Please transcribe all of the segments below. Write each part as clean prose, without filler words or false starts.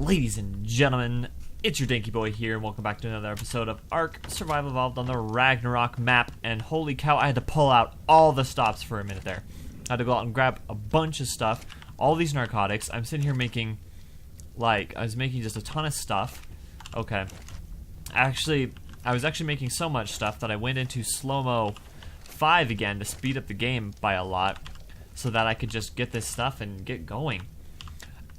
Ladies and gentlemen, it's your Danky Boy here, and welcome back to another episode of ARK Survival Evolved on the Ragnarok map. And holy cow, I had to pull out all the stops for a minute there. I had to go out and grab a bunch of stuff, all these narcotics. I'm sitting here making, I was making just a ton of stuff. Okay. Actually, I was actually making so much stuff that I went into slow-mo 5 again to speed up the game by a lot, so that I could just get this stuff and get going.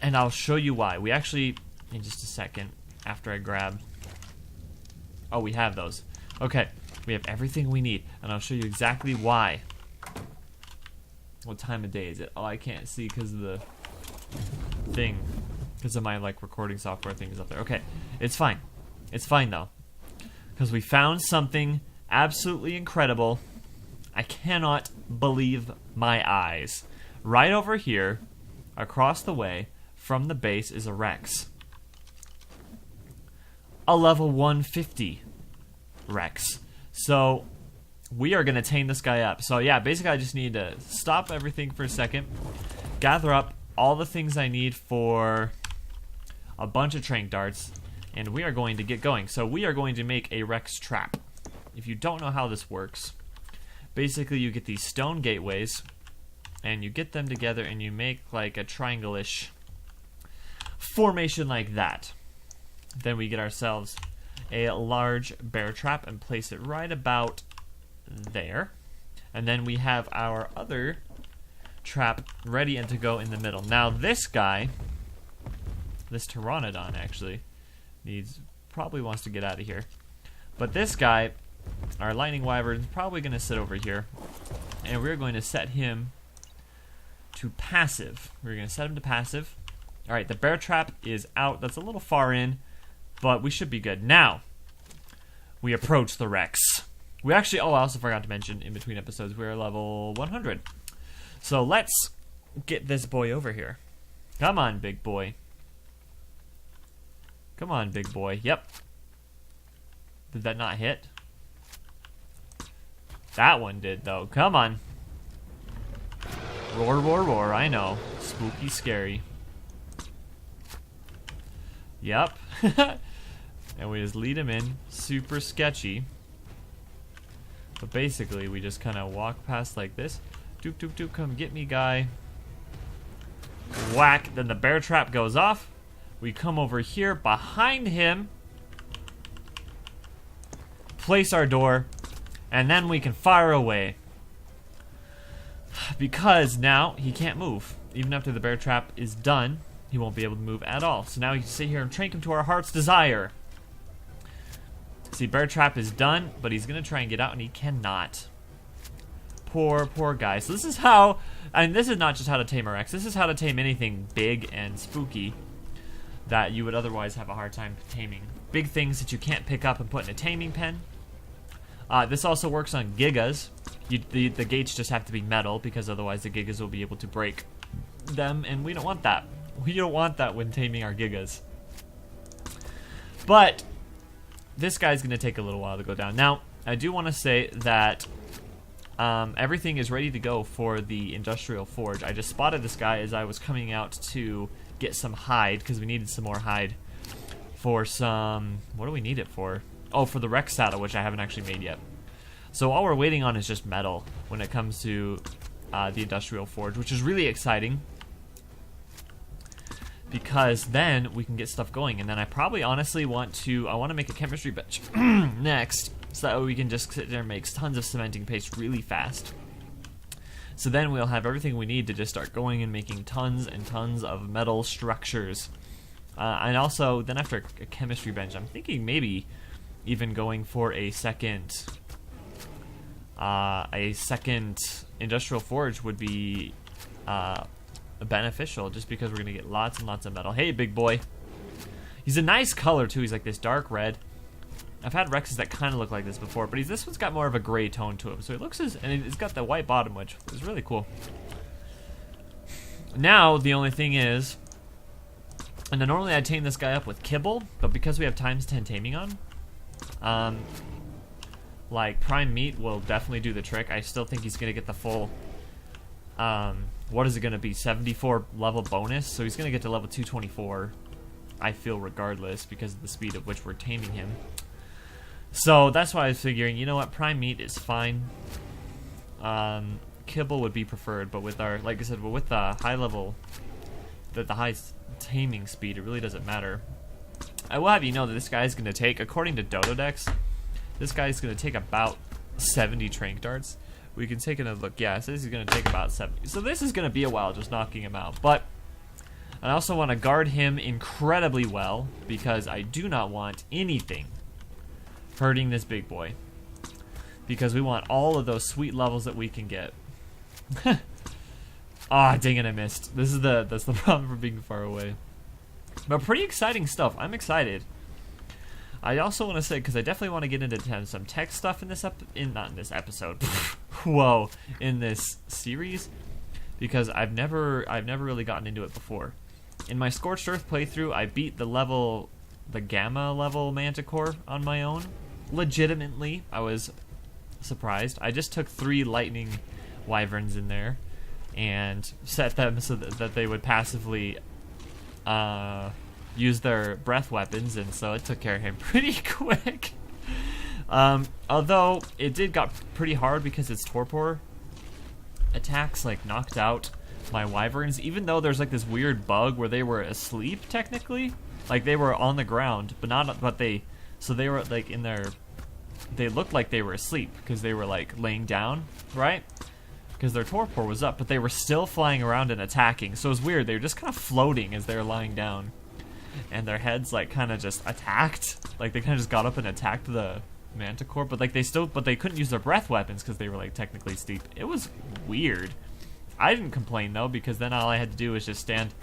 And I'll show you why. We actually, in just a second, after I grab... Oh, we have those. Okay, we have everything we need, and I'll show you exactly why. What time of day is it? Oh, I can't see because of the thing. Because of my, recording software thing is up there. Okay, it's fine. It's fine, though. Because we found something absolutely incredible. I cannot believe my eyes. Right over here, across the way from the base, is a Rex. A level 150 Rex. So we are going to tame this guy up. So yeah, basically I just need to stop everything for a second, gather up all the things I need for a bunch of trank darts, and we are going to get going. So we are going to make a Rex trap. If you don't know how this works, basically you get these stone gateways and you get them together and you make like a triangle-ish formation like that. Then we get ourselves a large bear trap and place it right about there. And then we have our other trap ready and to go in the middle. Now this guy, this pteranodon actually, probably wants to get out of here. But this guy, our lightning wyvern, is probably going to sit over here. And we're going to set him to passive. We're going to set him to passive. Alright, the bear trap is out. That's a little far in, but we should be good. Now, we approach the Rex. We actually, I also forgot to mention in between episodes, we're level 100. So let's get this boy over here. Come on, big boy. Come on, big boy. Yep. Did that not hit? That one did, though. Come on. Roar, roar, roar. I know. Spooky, scary. Yep. And we just lead him in. Super sketchy. But basically, we just kind of walk past like this. Doop, doop, doop. Come get me, guy. Whack. Then the bear trap goes off. We come over here behind him. Place our door. And then we can fire away. Because now he can't move. Even after the bear trap is done, he won't be able to move at all. So now we can sit here and trank him to our heart's desire. See, bear trap is done, but he's going to try and get out, and he cannot. Poor, poor guy. So this is how, and this is not just how to tame a Rex. This is how to tame anything big and spooky that you would otherwise have a hard time taming. Big things that you can't pick up and put in a taming pen. This also works on gigas. The gates just have to be metal, because otherwise the gigas will be able to break them, and we don't want that. We don't want that when taming our gigas. But this guy's going to take a little while to go down. Now, I do want to say that everything is ready to go for the industrial forge. I just spotted this guy as I was coming out to get some hide, because we needed some more hide for some... What do we need it for? Oh, for the Rex saddle, which I haven't actually made yet. So all we're waiting on is just metal when it comes to the industrial forge, which is really exciting, because then we can get stuff going. And then I probably honestly want to make a chemistry bench next, so that way we can just sit there and make tons of cementing paste really fast. So then we'll have everything we need to just start going and making tons and tons of metal structures. And also, then after a chemistry bench, I'm thinking maybe even going for a second industrial forge would be beneficial, just because we're gonna get lots and lots of metal. Hey, big boy. He's a nice color too. He's like this dark red. I've had Rexes that kind of look like this before, but this one's got more of a gray tone to him. So it looks and it's got the white bottom, which is really cool. Now the only thing is, and then normally I'd tame this guy up with kibble, but because we have times 10 taming on, like prime meat will definitely do the trick. I still think he's gonna get the full what is it going to be, 74 level bonus, so he's going to get to level 224 I feel, regardless, because of the speed at which we're taming him. So that's why I was figuring, you know what, prime meat is fine. Kibble would be preferred, but with our, like I said, with the high level, the high taming speed, it really doesn't matter. I will have you know that this guy's going to take, according to Dododex, this guy's going to take about 70 trank darts. We can take another look. Yeah, so this is going to take about 70. So this is going to be a while just knocking him out. But I also want to guard him incredibly well, because I do not want anything hurting this big boy, because we want all of those sweet levels that we can get. Ah, dang it, I missed. That's the problem for being far away. But pretty exciting stuff. I'm excited. I also want to say, because I definitely want to get into some tech stuff in this not in this episode. Whoa, in this series, because I've never really gotten into it before. In my Scorched Earth playthrough, I beat the Gamma level Manticore on my own. Legitimately, I was surprised. I just took 3 lightning wyverns in there and set them so that they would passively use their breath weapons, and so it took care of him pretty quick. Although it got pretty hard because its torpor attacks like knocked out my wyverns, even though there's like this weird bug where they were asleep technically, like they were on the ground, but they were like they looked like they were asleep because they were like laying down, right? Because their torpor was up, but they were still flying around and attacking. So it was weird. They were just kind of floating as they were lying down, and their heads like kind of just attacked. Like they kind of just got up and attacked the Manticore, but like they couldn't use their breath weapons because they were like technically asleep. It was weird. I didn't complain though, because then all I had to do was just stand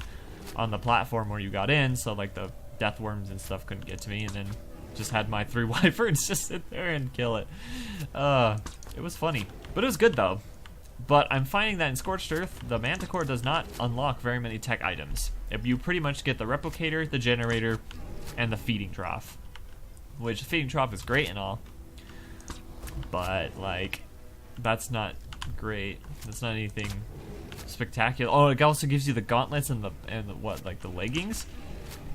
on the platform where you got in, so like the death worms and stuff couldn't get to me, and then just had my 3 wyverns just sit there and kill it. It was funny, but it was good though. But I'm finding that in Scorched Earth, the Manticore does not unlock very many tech items. You pretty much get the replicator, the generator, and the feeding trough. Which, the feeding trough is great and all, but like, that's not great. That's not anything spectacular. Oh, it also gives you the gauntlets and the what, like the leggings.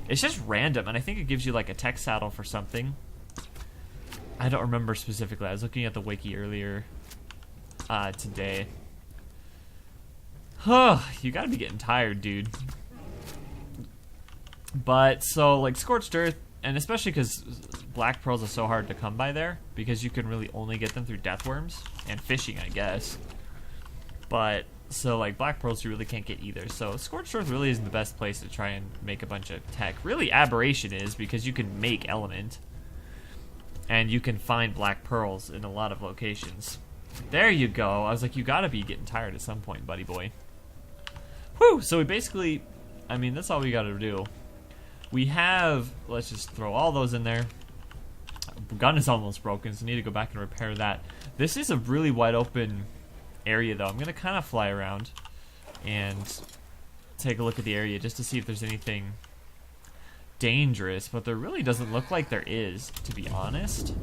It's just random, and I think it gives you like a tech saddle for something. I don't remember specifically. I was looking at the wiki earlier today. You gotta be getting tired, dude. But so like Scorched Earth, and especially because black pearls are so hard to come by there, because you can really only get them through death worms and fishing, I guess. But so like black pearls you really can't get either. So Scorched Earth really isn't the best place to try and make a bunch of tech. Really, Aberration is, because you can make element, and you can find black pearls in a lot of locations. There you go. I was like, you gotta be getting tired at some point, buddy boy. Whew! So we basically, I mean, that's all we gotta do. We have, let's just throw all those in there. Gun is almost broken, so I need to go back and repair that. This is a really wide open area though. I'm gonna kind of fly around and take a look at the area just to see if there's anything dangerous, but there really doesn't look like there is, to be honest.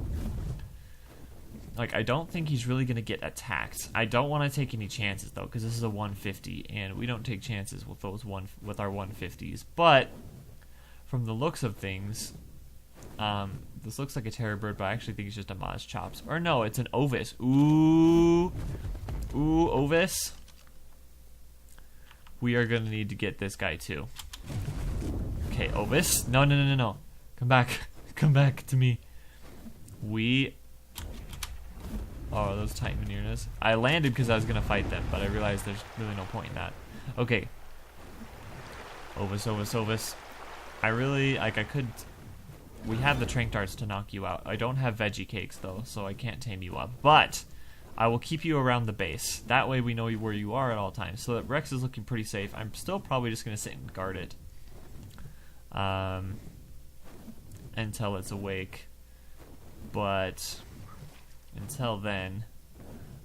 Like, I don't think he's really gonna get attacked. I don't want to take any chances though, because this is a 150, and we don't take chances with with our 150s. But from the looks of things, this looks like a terror bird, but I actually think it's just a Maz Chops. Or no, it's an Ovis. Ooh, Ovis. We are gonna need to get this guy too. Okay, Ovis. No. Come back. Come back to me. Oh, those Titan Veneers. I landed because I was gonna fight them, but I realized there's really no point in that. Okay. Ovis. I really, like, we have the trank darts to knock you out. I don't have veggie cakes though, so I can't tame you up. But I will keep you around the base. That way we know where you are at all times. So that Rex is looking pretty safe. I'm still probably just gonna sit and guard it until it's awake. But until then,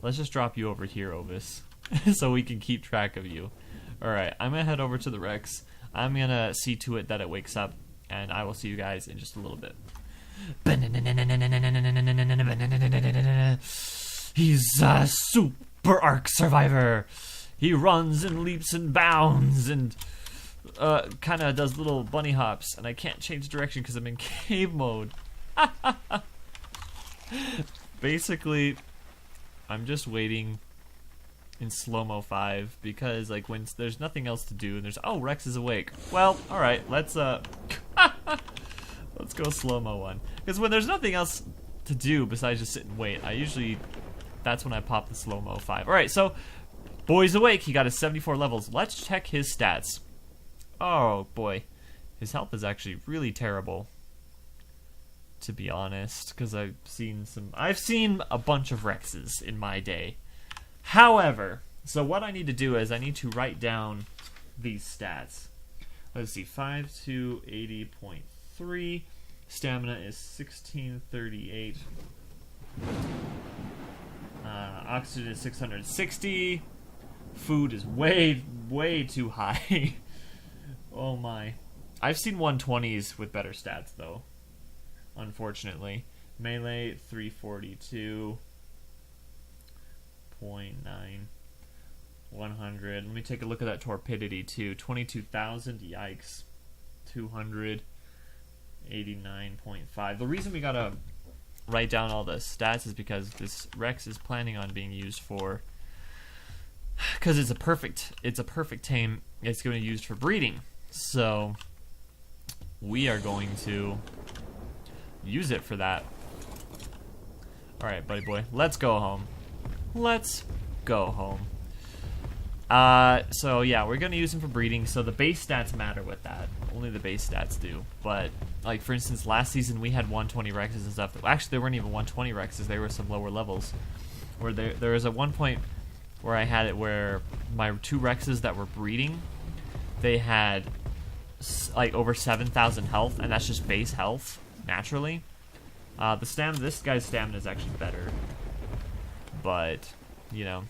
let's just drop you over here, Ovis, so we can keep track of you. Alright, I'm gonna head over to the Rex. I'm gonna see to it that it wakes up, and I will see you guys in just a little bit. He's a super ARK survivor. He runs and leaps and bounds and kind of does little bunny hops, and I can't change direction because I'm in cave mode. Basically, I'm just waiting in slow-mo 5 because like when there's nothing else to do and there's Rex is awake. Well, all right, let's let's go slow-mo 1 because when there's nothing else to do besides just sit and wait, that's when I pop the slow-mo 5. All right, so boy's awake. He got his 74 levels. Let's check his stats. Oh boy, his health is actually really terrible, to be honest, because I've seen a bunch of Rexes in my day. However, so what I need to do is I need to write down these stats. Let's see, 5 to 80.3. Stamina is 1638. Oxygen is 660. Food is way too high. Oh my. I've seen 120s with better stats though, unfortunately. Melee 342.9. 100. Let me take a look at that torpidity too. 22,000. Yikes. 289.5. The reason we gotta write down all the stats is because this Rex is planning on being used for, because it's a perfect tame. It's going to be used for breeding. So we are going to use it for that. All right, buddy boy, let's go home. Let's go home. So yeah, we're gonna use him for breeding, so the base stats matter with that. Only the base stats do. But like for instance, last season we had 120 Rexes and stuff. Actually, there weren't even 120 Rexes. They were some lower levels. Where there was at one point where I had it where my 2 Rexes that were breeding, they had like over 7,000 health, and that's just base health naturally. This guy's stamina is actually better, but you know.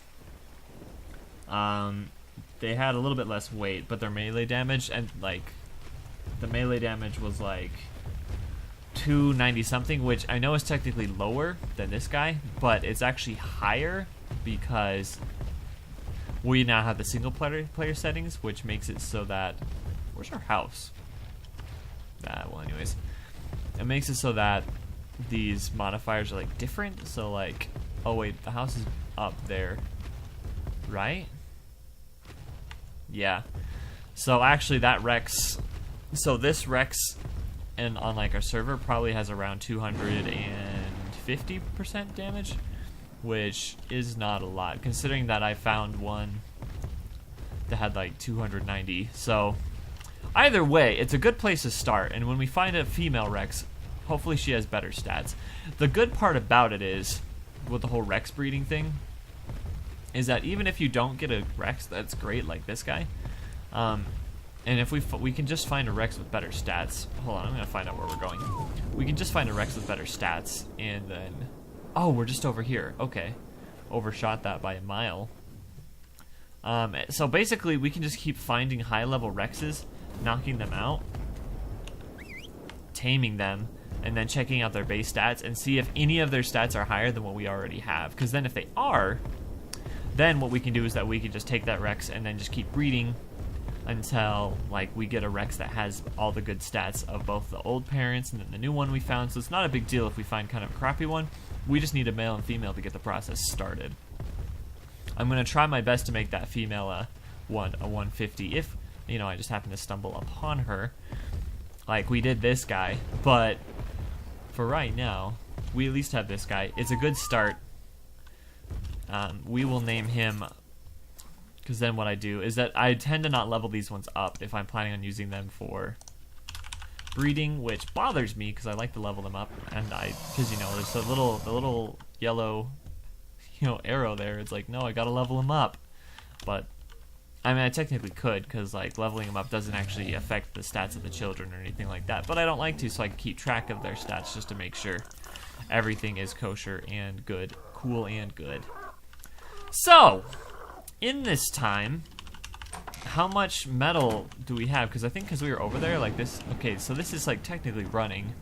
They had a little bit less weight, but their melee damage, and like the melee damage was like 290 something, which I know is technically lower than this guy, but it's actually higher because we now have the single player settings, which makes it so that, where's our house? Well anyways, it makes it so that these modifiers are like different. So like, oh wait, the house is up there, right? Yeah. So actually that Rex, so this Rex and on like our server probably has around 250% damage, which is not a lot considering that I found one that had like 290. So either way, it's a good place to start, and when we find a female Rex, hopefully she has better stats. The good part about it is, with the whole Rex breeding thing, is that even if you don't get a Rex that's great like this guy, and if we can just find a Rex with better stats. Hold on, I'm gonna find out where we're going. We can just find a Rex with better stats, and then we're just over here. Okay, overshot that by a mile. So basically, we can just keep finding high-level Rexes, knocking them out, taming them, and then checking out their base stats and see if any of their stats are higher than what we already have. Because then if they are, then what we can do is that we can just take that Rex and then just keep breeding until like we get a Rex that has all the good stats of both the old parents and then the new one we found. So it's not a big deal if we find kind of a crappy one. We just need a male and female to get the process started. I'm going to try my best to make that female a 150 if, you know, I just happen to stumble upon her like we did this guy. But for right now, we at least have this guy. It's a good start. We will name him, because then what I do is that I tend to not level these ones up if I'm planning on using them for breeding, which bothers me because I like to level them up, and because you know there's the little yellow, you know, arrow there. It's like, no, I gotta level them up, but I mean I technically could, because like leveling them up doesn't actually affect the stats of the children or anything like that, but I don't like to, so I can keep track of their stats just to make sure everything is kosher and good, cool and good. So, in this time, how much metal do we have? Because I think because we were over there, like this. Okay, so this is like technically running.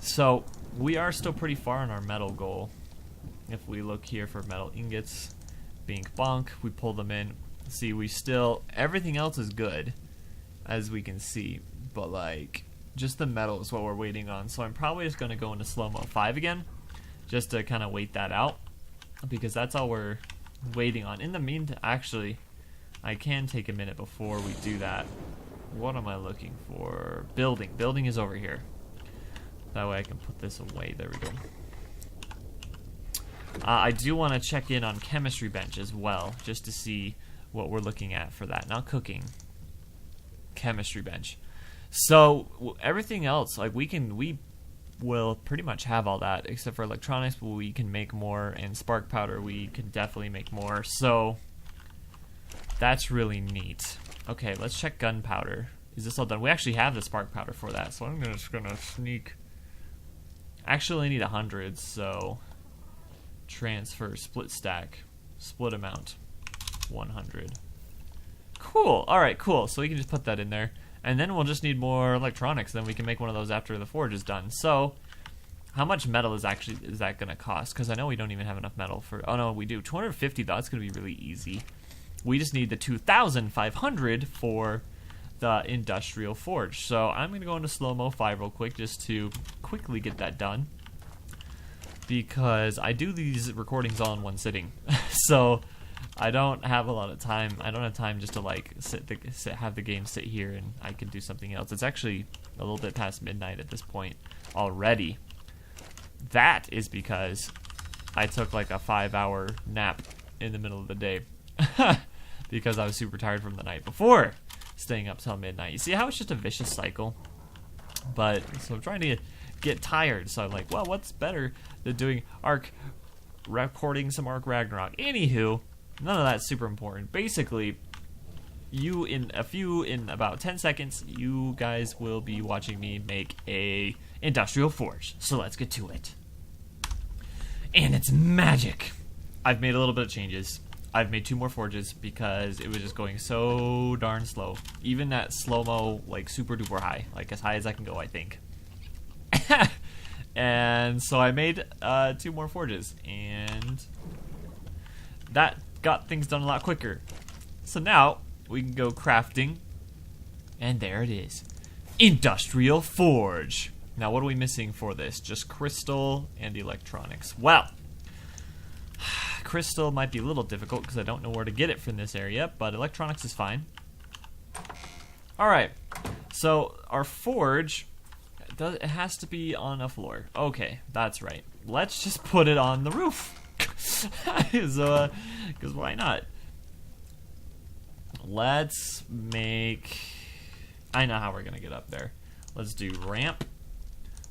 So, we are still pretty far on our metal goal. If we look here for metal ingots, bink bonk, we pull them in. See, we still, everything else is good. as we can see, but like just the metal is what we're waiting on. So I'm probably just gonna go into slow-mo 5 again, just to kind of wait that out, because that's all we're waiting on. In the meantime, actually, I can take a minute before we do that. What am I looking for? Building. Building is over here. That way I can put this away. There we go. I do want to check in on chemistry bench as well, just to see what we're looking at for that. Not cooking. Chemistry bench. So everything else, like we will pretty much have all that, except for electronics. But we can make more, and spark powder we can definitely make more. So that's really neat. Okay, let's check gunpowder. Is this all done? We actually have the spark powder for that, so I'm just gonna sneak. Actually, I need 100, so transfer, split stack, split amount, 100. Cool. All right, cool. So we can just put that in there, and then we'll just need more electronics. Then we can make one of those after the forge is done. So, how much metal is that gonna cost? Because I know we don't even have enough metal for. Oh no, we do. 250 though. That's gonna be really easy. We just need the 2,500 for the industrial forge. So I'm going to go into slow-mo 5 real quick just to quickly get that done, because I do these recordings all in one sitting. So I don't have a lot of time. I don't have time just to like have the game sit here and I can do something else. It's actually a little bit past midnight at this point already. That is because I took like a 5-hour nap in the middle of the day. Because I was super tired from the night before staying up till midnight. You see how it's just a vicious cycle? But, so I'm trying to get tired, so I'm like, well, what's better than doing ARK, recording some ARK Ragnarok? Anywho, none of that's super important. Basically, in about 10 seconds, you guys will be watching me make a industrial forge. So let's get to it. And it's magic! I've made a little bit of changes. I've made 2 more forges because it was just going so darn slow. Even that slow-mo, like super duper high, like as high as I can go, I think. And so I made 2 more forges, and that got things done a lot quicker. So now we can go crafting, and there it is. Industrial forge. Now what are we missing for this? Just crystal and electronics. Well, crystal might be a little difficult because I don't know where to get it from this area, but electronics is fine. Alright, so our forge, it has to be on a floor. Okay, that's right. Let's just put it on the roof. Because why not? Let's make... I know how we're going to get up there. Let's do ramp.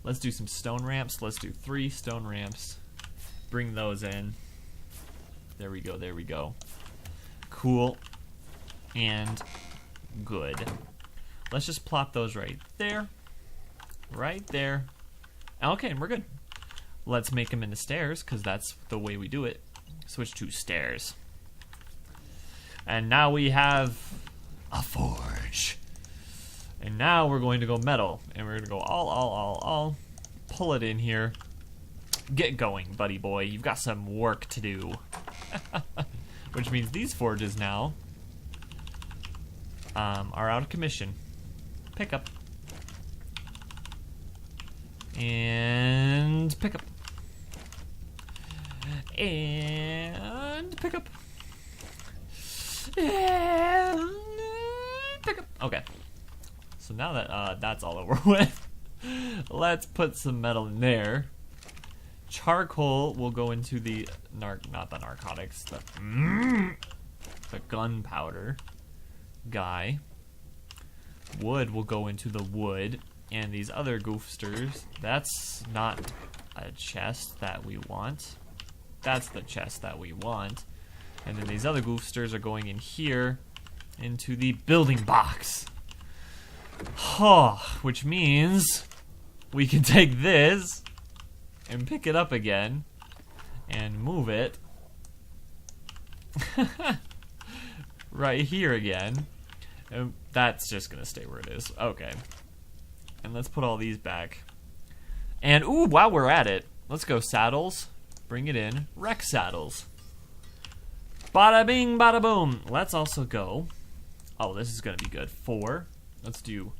Let's do some stone ramps. Let's do 3 stone ramps. Bring those in. There we go, there we go. Cool. And good. Let's just plop those right there. Right there. Okay, and we're good. Let's make them into stairs, because that's the way we do it. Switch to stairs. And now we have a forge. And now we're going to go metal. And we're going to go all. Pull it in here. Get going, buddy boy. You've got some work to do. Which means these forges now are out of commission. Pick up. And pick up. And pick up. And pick up. Okay. So now that that's all over with, let's put some metal in there. Charcoal will go into the not the narcotics, the gunpowder guy. Wood will go into the wood, and these other goofsters, that's not a chest that we want. That's the chest that we want. And then these other goofsters are going in here into the building box. Which means we can take this and pick it up again and move it right here again. And that's just gonna stay where it is. Okay. And let's put all these back. And ooh, while we're at it, let's go saddles. Bring it in. Rec saddles. Bada bing, bada boom. Let's also go. Oh, this is gonna be good. 4, Let's do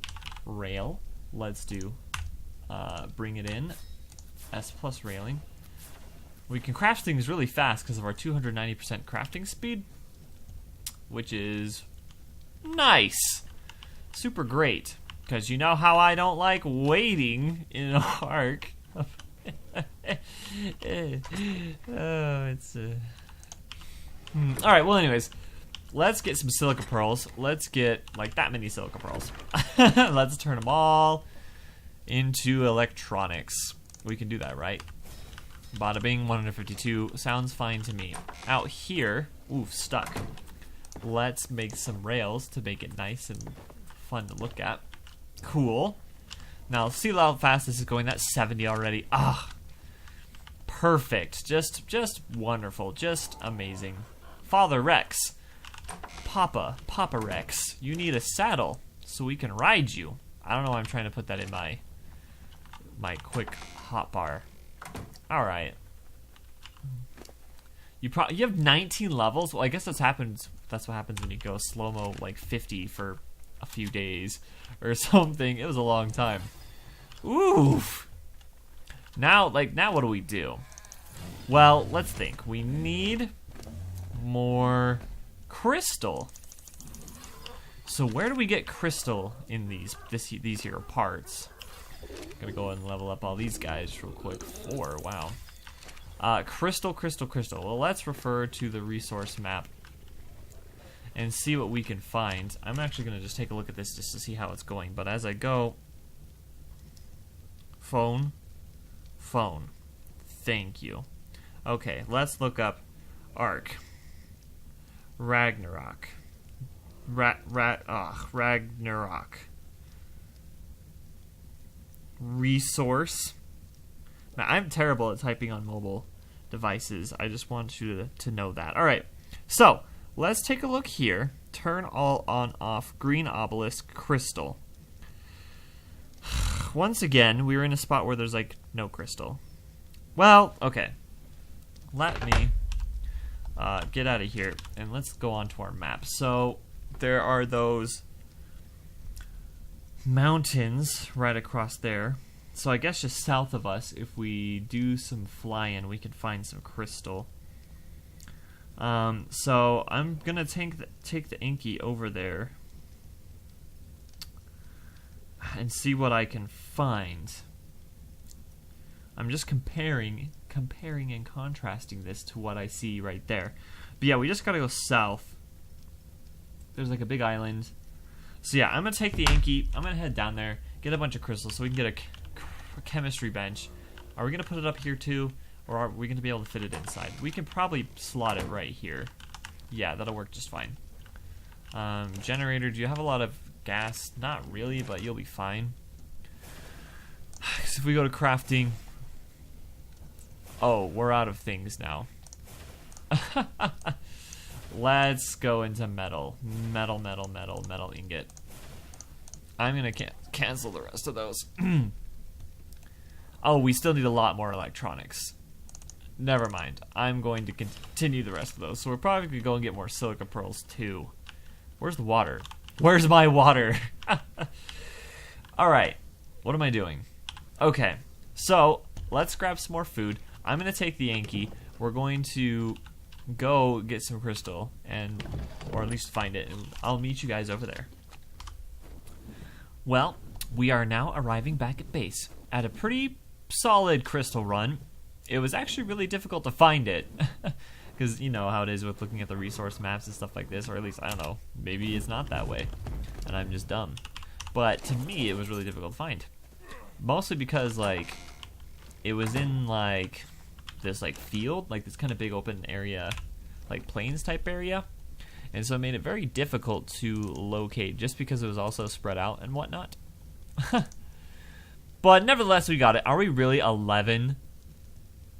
rail. Let's do bring it in. S plus railing. We can craft things really fast because of our 290% crafting speed, which is nice. Super great. Because you know how I don't like waiting in ARK. Oh, it's Alright, well anyways, let's get some silica pearls. Let's get like that many silica pearls. Let's turn them all into electronics. We can do that, right? Bada bing, 152. Sounds fine to me. Out here, ooh, stuck. Let's make some rails to make it nice and fun to look at. Cool. Now, see how fast this is going. That's 70 already. Ah, perfect. Just wonderful. Just amazing. Father Rex. Papa Rex. You need a saddle so we can ride you. I don't know why I'm trying to put that in my quick hotbar. All right. You have 19 levels. Well, I guess that's what happens when you go slow-mo like 50 for a few days or something. It was a long time. Oof. Now what do we do? Well, let's think. We need more crystal. So where do we get crystal in these here parts? Gonna go ahead and level up all these guys real quick. 4, wow. Crystal. Well, let's refer to the resource map and see what we can find. I'm actually gonna just take a look at this just to see how it's going. But as I go, phone. Thank you. Okay, let's look up ARK. Ragnarok. Ragnarok. Resource. Now, I'm terrible at typing on mobile devices. I just want you to know that. All right, so let's take a look here. Turn all on off. Green obelisk crystal. Once again, we were in a spot where there's like no crystal. Well, okay. Let me get out of here and let's go on to our map. So there are those mountains right across there. So I guess just south of us, if we do some flying, we can find some crystal. So I'm gonna take the Inky over there and see what I can find. I'm just comparing and contrasting this to what I see right there. But yeah, we just gotta go south. There's like a big island. So yeah, I'm gonna take the Inky. I'm gonna head down there, get a bunch of crystals so we can get a chemistry bench. Are we gonna put it up here too, or are we gonna be able to fit it inside? We can probably slot it right here. Yeah, that'll work just fine. Generator, do you have a lot of gas? Not really, but you'll be fine. So if we go to crafting, oh, we're out of things now. Let's go into metal ingot. I'm gonna cancel the rest of those. Oh, we still need a lot more electronics. Never mind. I'm going to continue the rest of those. So we're probably going to go and get more silica pearls too. Where's the water? Where's my water? Alright. What am I doing? Okay. So, let's grab some more food. I'm going to take the Yankee. We're going to go get some crystal, or at least find it, and I'll meet you guys over there. Well, we are now arriving back at base. At a pretty solid crystal run. It was actually really difficult to find it. Because you know how it is with looking at the resource maps and stuff like this, or at least, I don't know, maybe it's not that way, and I'm just dumb. But to me, it was really difficult to find. Mostly because, like, it was in, like, this, like, field, like this kind of big open area, like plains type area. And so it made it very difficult to locate, just because it was also spread out and whatnot. But nevertheless, we got it. Are we really 11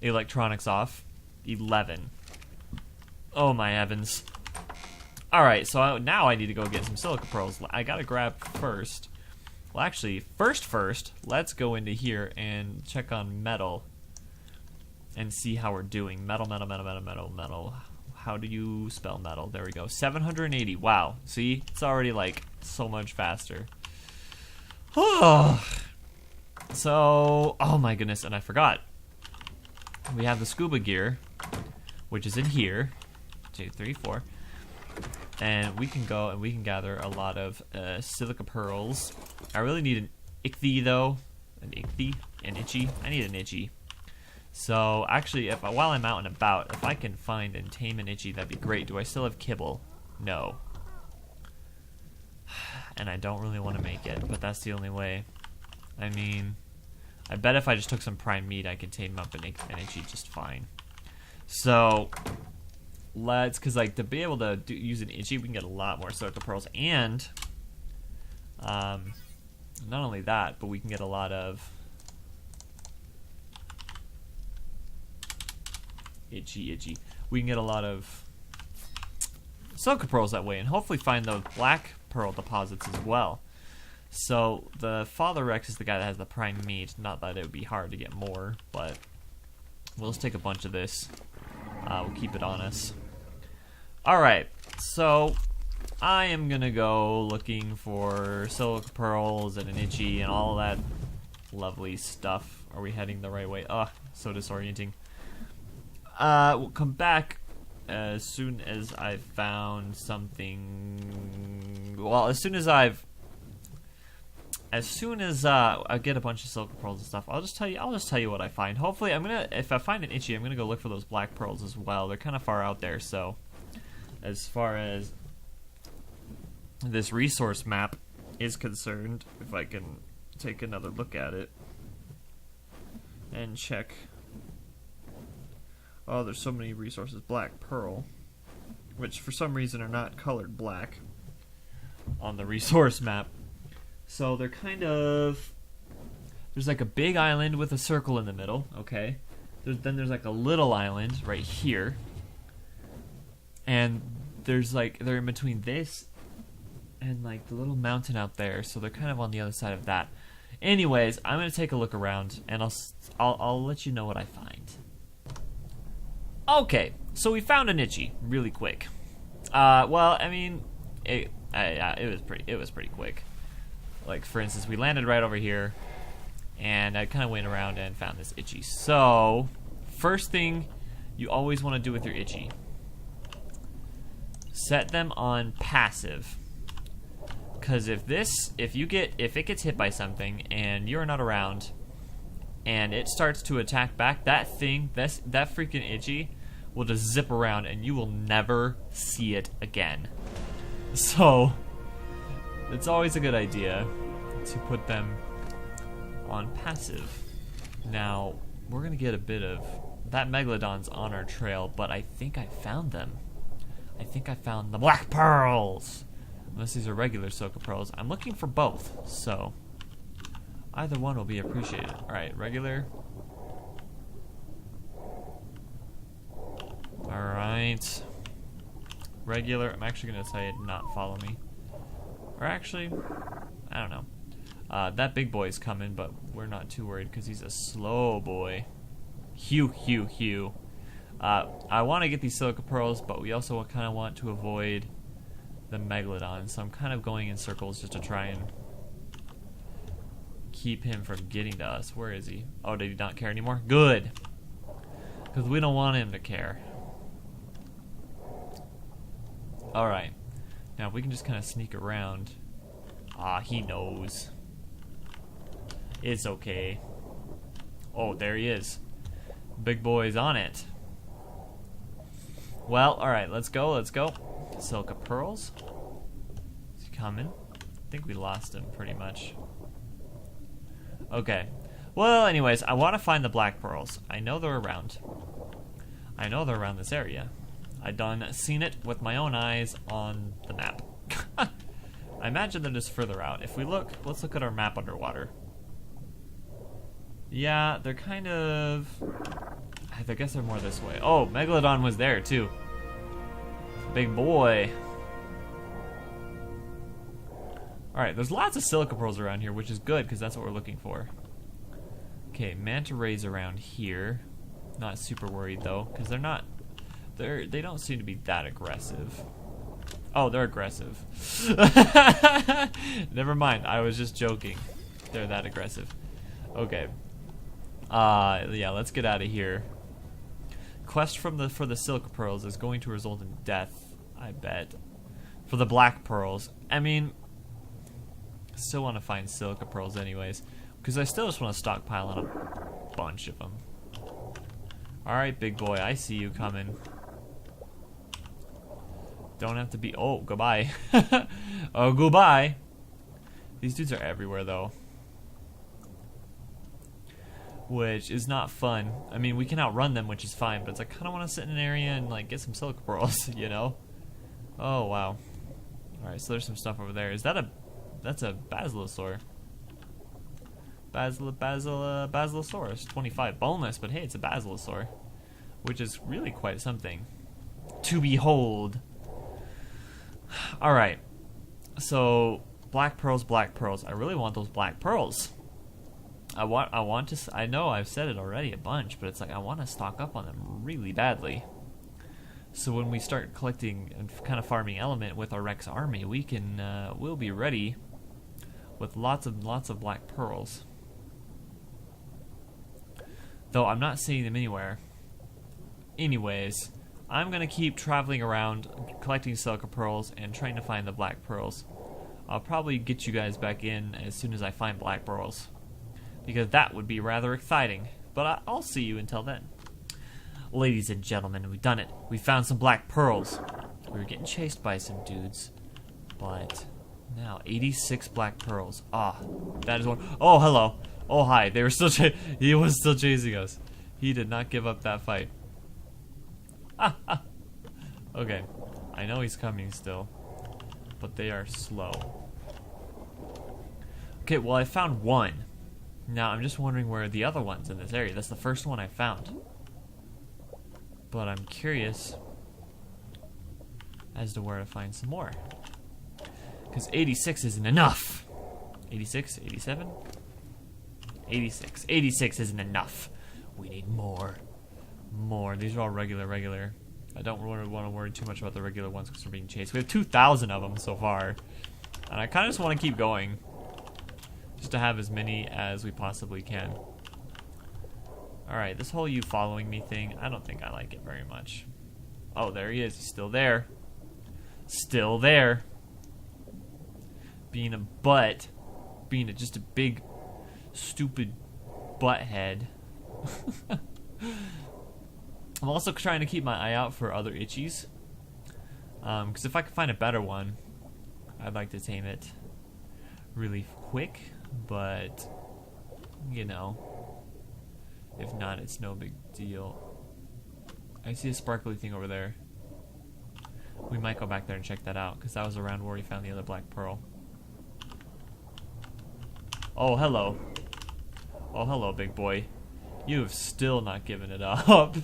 electronics off? 11. Oh my heavens. Alright, so now I need to go get some silica pearls. I gotta grab first. Well, actually, first, let's go into here and check on metal and see how we're doing. Metal. How do you spell metal? There we go. 780. Wow. See? It's already like so much faster. So, oh my goodness, and I forgot. We have the scuba gear, which is in here. 2, 3, 4. And we can go and we can gather a lot of silica pearls. I really need an ichthy though. An ichthy? An itchy? I need an itchy. So actually, while I'm out and about, if I can find and tame an itchy, that'd be great. Do I still have kibble? No. And I don't really want to make it, but that's the only way. I mean, I bet if I just took some prime meat, I could tame up an itchy just fine. So because like to be able to use an itchy, we can get a lot more silica pearls, and not only that, but we can get a lot of itchy. We can get a lot of silica pearls that way, and hopefully find those black pearl deposits as well. So the Father Rex is the guy that has the prime meat. Not that it would be hard to get more, but we'll just take a bunch of this. We'll keep it on us. Alright, so I am gonna go looking for silica pearls and an itchy and all that lovely stuff. Are we heading the right way? Ugh, so disorienting. We'll come back as soon as I've found something. Well, as soon as I get a bunch of silica pearls and stuff, I'll just tell you what I find. Hopefully, if I find an itchy, I'm gonna go look for those black pearls as well. They're kind of far out there, so as far as this resource map is concerned, if I can take another look at it and check. Oh, there's so many resources. Black pearl, which for some reason are not colored black on the resource map. So they're kind of, there's like a big island with a circle in the middle, okay? Then there's like a little island right here. And there's like, they're in between this and like the little mountain out there, so they're kind of on the other side of that. Anyways, I'm gonna take a look around and I'll let you know what I find. Okay, so we found an itchy really quick. Well, I mean, it was pretty quick. Like, for instance, we landed right over here, and I kind of went around and found this itchy. So, first thing you always want to do with your itchy, set them on passive. Because if it gets hit by something and you're not around, and it starts to attack back, that freaking itchy will just zip around, and you will never see it again. So it's always a good idea to put them on passive. Now, we're going to get a bit of... That Megalodon's on our trail, but I think I found them. I think I found the black pearls! Unless these are regular silica pearls. I'm looking for both, so either one will be appreciated. Alright, regular. Alright. Regular. I'm actually going to say it not follow me. Or actually, I don't know. That big boy's coming, but we're not too worried because he's a slow boy. Hew. I want to get these silica pearls, but we also kind of want to avoid the Megalodon, so I'm kind of going in circles just to try and keep him from getting to us. Where is he? Oh, did he not care anymore? Good! Because we don't want him to care. Alright. Now, if we can just kind of sneak around. Ah, he knows. It's okay. Oh, there he is. Big boy's on it. Well, alright, let's go. Silica pearls. Is he coming? I think we lost him, pretty much. Okay. Well, anyways, I want to find the black pearls. I know they're around. I know they're around this area. I done seen it with my own eyes on the map. I imagine they're just further out. If we look, let's look at our map underwater. Yeah, they're kind of... I guess they're more this way. Oh, Megalodon was there too. Big boy. Alright, there's lots of silica pearls around here, which is good because that's what we're looking for. Okay, manta rays around here. Not super worried though, because they're not... They don't seem to be that aggressive. Oh, they're aggressive. Never mind, I was just joking. They're that aggressive. Okay. Yeah, let's get out of here. Quest for the Silk Pearls is going to result in death, I bet. For the Black Pearls. I mean, still want to find Silica Pearls anyways. Because I still just want to stockpile on a bunch of them. Alright, big boy, I see you coming. Don't have to be... Oh, goodbye. Oh, goodbye. These dudes are everywhere, though. Which is not fun. I mean, we can outrun them, which is fine, but it's like, I kind of want to sit in an area and, like, get some Silica Pearls, you know? Oh, wow. Alright, so there's some stuff over there. Is that a... That's a Basilosaur. Basilosaurus. 25 boneless, but hey, it's a Basilosaur. Which is really quite something to behold. Alright. So, black pearls. I really want those black pearls. I want to... I know I've said it already a bunch, but it's like I want to stock up on them really badly. So when we start collecting and kind of farming element with our Rex army, we can we'll be ready with lots of black pearls. Though I'm not seeing them anywhere. Anyways, I'm gonna keep traveling around, collecting silica pearls and trying to find the black pearls. I'll probably get you guys back in as soon as I find black pearls, because that would be rather exciting. But I'll see you until then. Ladies and gentlemen, we've done it. We found some black pearls. We were getting chased by some dudes, but now 86 black pearls. Ah, that is one. Oh, hello. Oh, hi. They were still. He was still chasing us. He did not give up that fight. Okay, I know he's coming still, but they are slow. Okay, well I found one. Now I'm just wondering where the other one's in this area. That's the first one I found. But I'm curious as to where to find some more. Because 86 isn't enough. 86? 87? 86. 86 isn't enough. We need more. More. These are all regular. I don't really want to worry too much about the regular ones because we're being chased. We have 2,000 of them so far. And I kind of just want to keep going. Just to have as many as we possibly can. Alright, this whole you following me thing, I don't think I like it very much. Oh, there he is. He's still there. Still there. Being a butt. Being just a big, stupid butthead. I'm also trying to keep my eye out for other itchies. Because if I can find a better one, I'd like to tame it really quick. But, you know, if not, it's no big deal. I see a sparkly thing over there. We might go back there and check that out, because that was around where we found the other black pearl. Oh, hello. Oh, hello, big boy. You've still not given it up.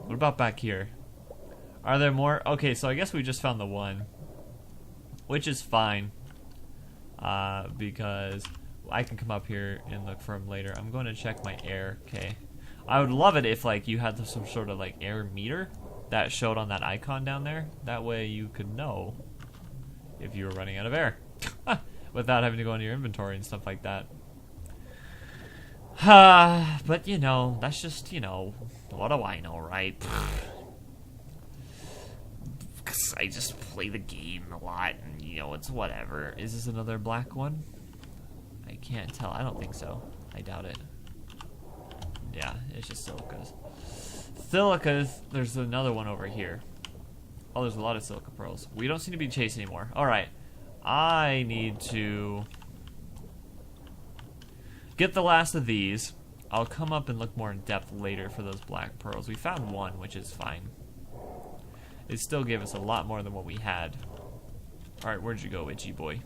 What about back here? Are there more? Okay, so I guess we just found the one, which is fine, because I can come up here and look for him later. I'm going to check my air. Okay, I would love it if like you had some sort of like air meter that showed on that icon down there. That way you could know if you were running out of air without having to go into your inventory and stuff like that. But you know, that's just, you know, what do I know, right? Cause I just play the game a lot, and you know, it's whatever. Is this another black one? I can't tell. I don't think so. I doubt it. Yeah, it's just silicas. Silicas. There's another one over here. Oh, there's a lot of silica pearls. We don't seem to be chased anymore. All right, I need to get the last of these. I'll come up and look more in depth later for those black pearls. We found one, which is fine. It still gave us a lot more than what we had. Alright, where'd you go, itchy boy?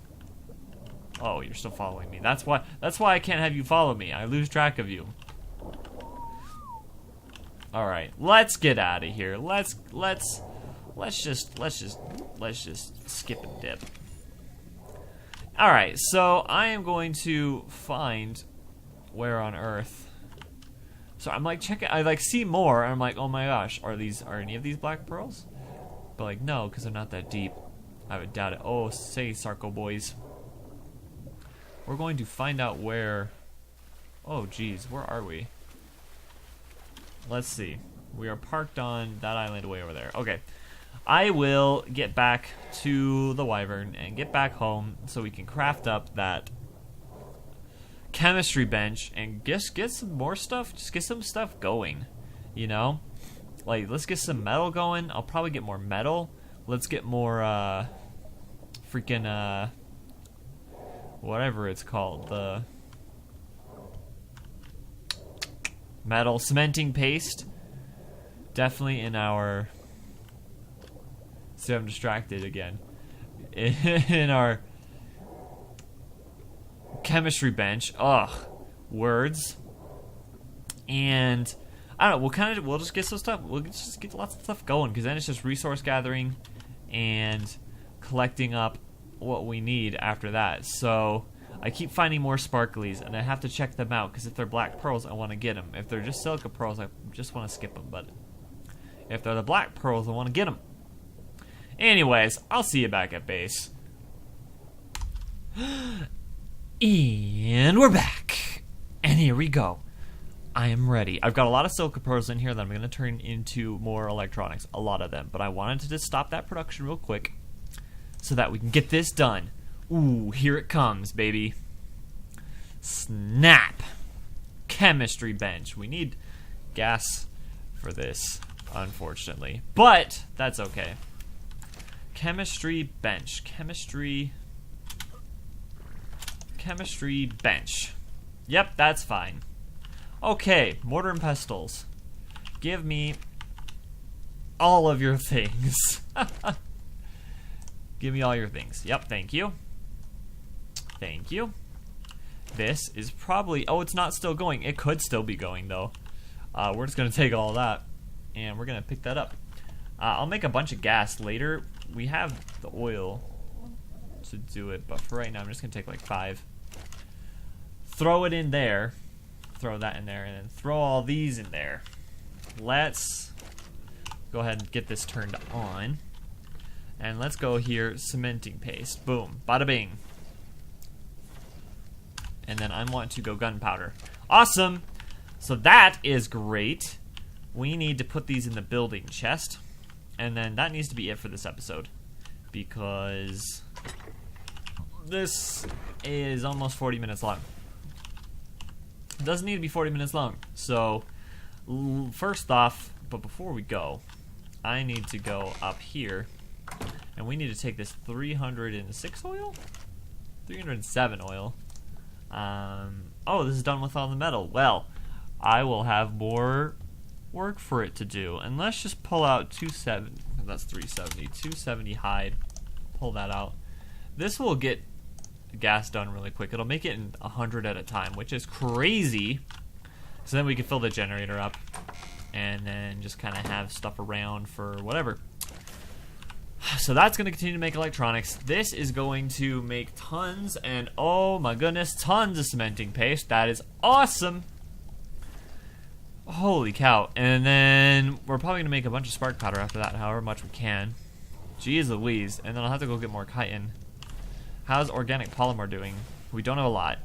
Oh, you're still following me. That's why I can't have you follow me. I lose track of you. Alright, let's get out of here. Let's just skip and dip. Alright, so I am going to find where on earth. So I'm like checking, I like see more, and I'm like, oh my gosh, are any of these black pearls? But like, no, because they're not that deep. I would doubt it. Oh, say Sarco boys. we're going to find out where... Oh, geez, where are we? Let's see. We are parked on that island way over there. Okay. I will get back to the Wyvern and get back home so we can craft up that chemistry bench and just get some more stuff. Just get some stuff going, you know? Like, let's get some metal going. I'll probably get more metal. Let's get more, freaking, whatever it's called. The metal cementing paste. Definitely in our... See, I'm distracted again. In our chemistry bench. Ugh. Words. And I don't know, we'll just get some stuff. We'll just get lots of stuff going, because then it's just resource gathering and collecting up what we need after that. So I keep finding more sparklies, and I have to check them out, because if they're black pearls, I want to get them. If they're just silica pearls, I just want to skip them. But if they're the black pearls, I want to get them. Anyways, I'll see you back at base. And we're back. And here we go. I am ready. I've got a lot of silica pearls in here that I'm going to turn into more electronics. A lot of them. But I wanted to just stop that production real quick so that we can get this done. Ooh, here it comes, baby. Snap. Chemistry bench. We need gas for this, unfortunately. But that's okay. Chemistry bench. Chemistry bench. Yep, that's fine. Okay, mortar and pestles. Give me all of your things. Give me all your things. Yep, thank you. Thank you. This is probably... Oh, it's not still going. It could still be going, though. We're just going to take all that, and we're going to pick that up. I'll make a bunch of gas later. We have the oil to do it, but for right now, I'm just going to take like 5. Throw it in there. Throw that in there, and then throw all these in there. Let's go ahead and get this turned on. And let's go here, cementing paste. Boom. Bada bing. And then I want to go gunpowder. Awesome. So that is great. We need to put these in the building chest. And then that needs to be it for this episode, because this is almost 40 minutes long. It doesn't need to be 40 minutes long. So first off, but before we go, I need to go up here, and we need to take this 306 oil? 307 oil. Oh, this is done with all the metal. Well, I will have more work for it to do. And let's just pull out 270. That's 370. 270 hide. Pull that out. This will get gas done really quick. It'll make it in 100 at a time, which is crazy. So then we can fill the generator up and then just kind of have stuff around for whatever. So that's going to continue to make electronics. This is going to make tons, and oh my goodness, tons of cementing paste. That is awesome. Holy cow. And then we're probably going to make a bunch of spark powder after that, however much we can. Jeez Louise. And then I'll have to go get more chitin. How's organic polymer doing? We don't have a lot,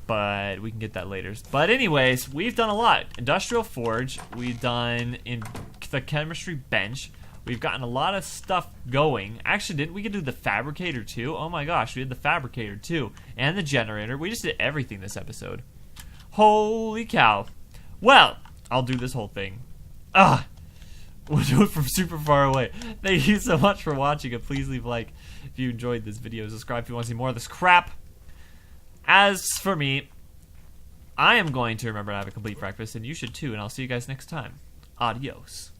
but we can get that later. But anyways, we've done a lot. Industrial forge. We've done in the chemistry bench. We've gotten a lot of stuff going. Actually, didn't we get to do the fabricator too? Oh my gosh, we did the fabricator too. And the generator. We just did everything this episode. Holy cow. Well, I'll do this whole thing. We'll do it from super far away. Thank you so much for watching, and please leave a like if you enjoyed this video. Subscribe if you want to see more of this crap. As for me, I am going to remember to have a complete breakfast, and you should too, and I'll see you guys next time. Adios.